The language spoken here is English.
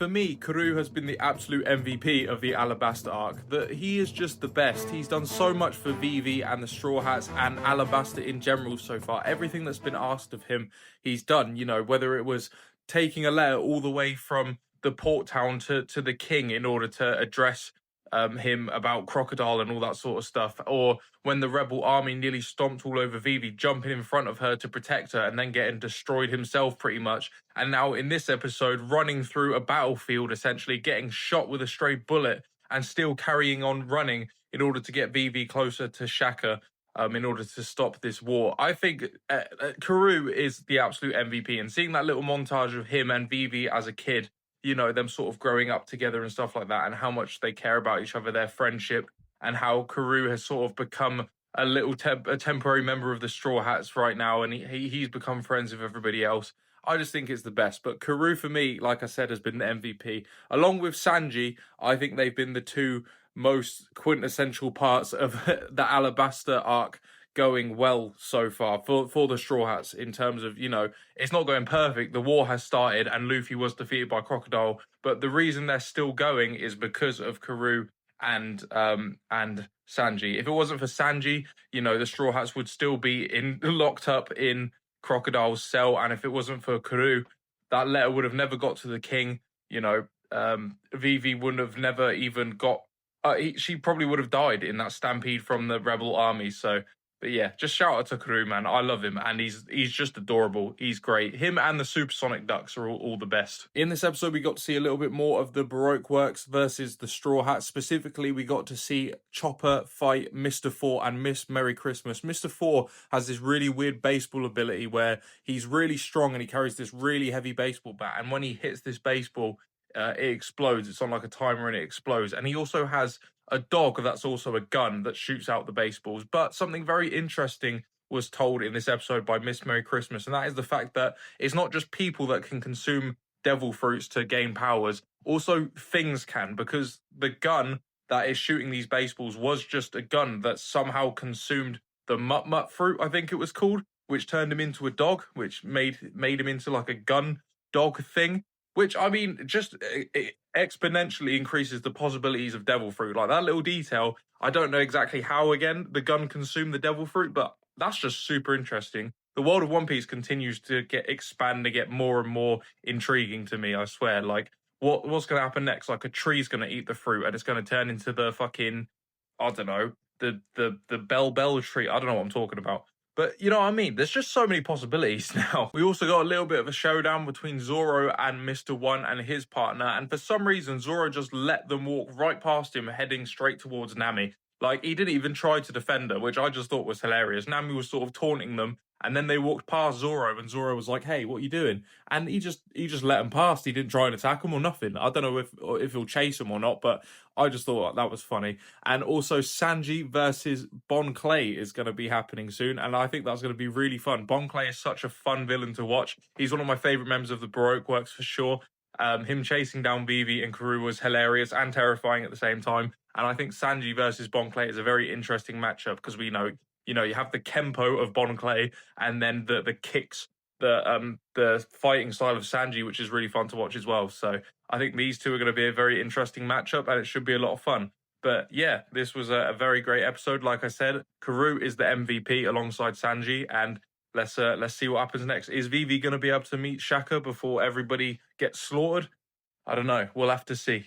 For me, Karoo has been the absolute MVP of the Alabaster arc. That he is just the best. He's done so much for Vivi and the Straw Hats and Alabaster in general so far. Everything that's been asked of him, he's done. You know, whether it was taking a letter all the way from the port town to the king in order to address him about Crocodile and all that sort of stuff, or when the rebel army nearly stomped all over Vivi, jumping in front of her to protect her and then getting destroyed himself pretty much. And now in this episode, running through a battlefield, essentially getting shot with a stray bullet and still carrying on running in order to get Vivi closer to Shaka. In order to stop this war, I think Karoo is the absolute MVP. And seeing that little montage of him and Vivi as a kid, you know, them sort of growing up together and stuff like that, and how much they care about each other, their friendship, and how Karoo has sort of become a little a temporary member of the Straw Hats right now, and he's become friends with everybody else. I just think it's the best. But Karoo, for me, like I said, has been the MVP. Along with Sanji, I think they've been the two most quintessential parts of the Alabaster arc going well so far for the Straw Hats in terms of, you know, it's not going perfect. The war has started and Luffy was defeated by Crocodile, but the reason they're still going is because of Karoo and Sanji. If it wasn't for Sanji, you know, the Straw Hats would still be locked up in Crocodile's cell, and if it wasn't for Karoo, that letter would have never got to the king. You know, Vivi wouldn't have never even got. She probably would have died in that stampede from the rebel army. So, but yeah, just shout out to Karoo, man. I love him, and he's just adorable. He's great. Him and the Supersonic Ducks are all the best. In this episode, we got to see a little bit more of the Baroque Works versus the Straw Hats. Specifically, we got to see Chopper fight Mr. Four and Miss Merry Christmas. Mr. Four has this really weird baseball ability where he's really strong and he carries this really heavy baseball bat. And when he hits this baseball, it explodes. It's on like a timer and it explodes. And he also has a dog that's also a gun that shoots out the baseballs. But something very interesting was told in this episode by Miss Merry Christmas, and that is the fact that it's not just people that can consume devil fruits to gain powers. Also, things can, because the gun that is shooting these baseballs was just a gun that somehow consumed the mut fruit, I think it was called, which turned him into a dog, which made him into like a gun dog thing. Which, I mean, just it exponentially increases the possibilities of devil fruit. Like, that little detail, I don't know exactly how, again, the gun consumed the devil fruit, but that's just super interesting. The world of One Piece continues to expand and get more and more intriguing to me, I swear. Like, what's going to happen next? Like, a tree's going to eat the fruit, and it's going to turn into the fucking, I don't know, the bell tree. I don't know what I'm talking about. But you know what I mean? There's just so many possibilities now. We also got a little bit of a showdown between Zoro and Mr. One and his partner. And for some reason, Zoro just let them walk right past him, heading straight towards Nami. Like, he didn't even try to defend her, which I just thought was hilarious. Nami was sort of taunting them. And then they walked past Zoro, and Zoro was like, "Hey, what are you doing?" And he just let them past. He didn't try and attack them or nothing. I don't know if he'll chase them or not, but I just thought that was funny. And also, Sanji versus Bon Clay is going to be happening soon, and I think that's going to be really fun. Bon Clay is such a fun villain to watch. He's one of my favorite members of the Baroque Works for sure. Him chasing down Vivi and Karoo was hilarious and terrifying at the same time. And I think Sanji versus Bon Clay is a very interesting matchup because we know. You know, you have the Kempo of Bon Clay and then the kicks, the fighting style of Sanji, which is really fun to watch as well. So I think these two are going to be a very interesting matchup and it should be a lot of fun. But yeah, this was a very great episode. Like I said, Karoo is the MVP alongside Sanji, and let's see what happens next. Is Vivi going to be able to meet Shaka before everybody gets slaughtered? I don't know. We'll have to see.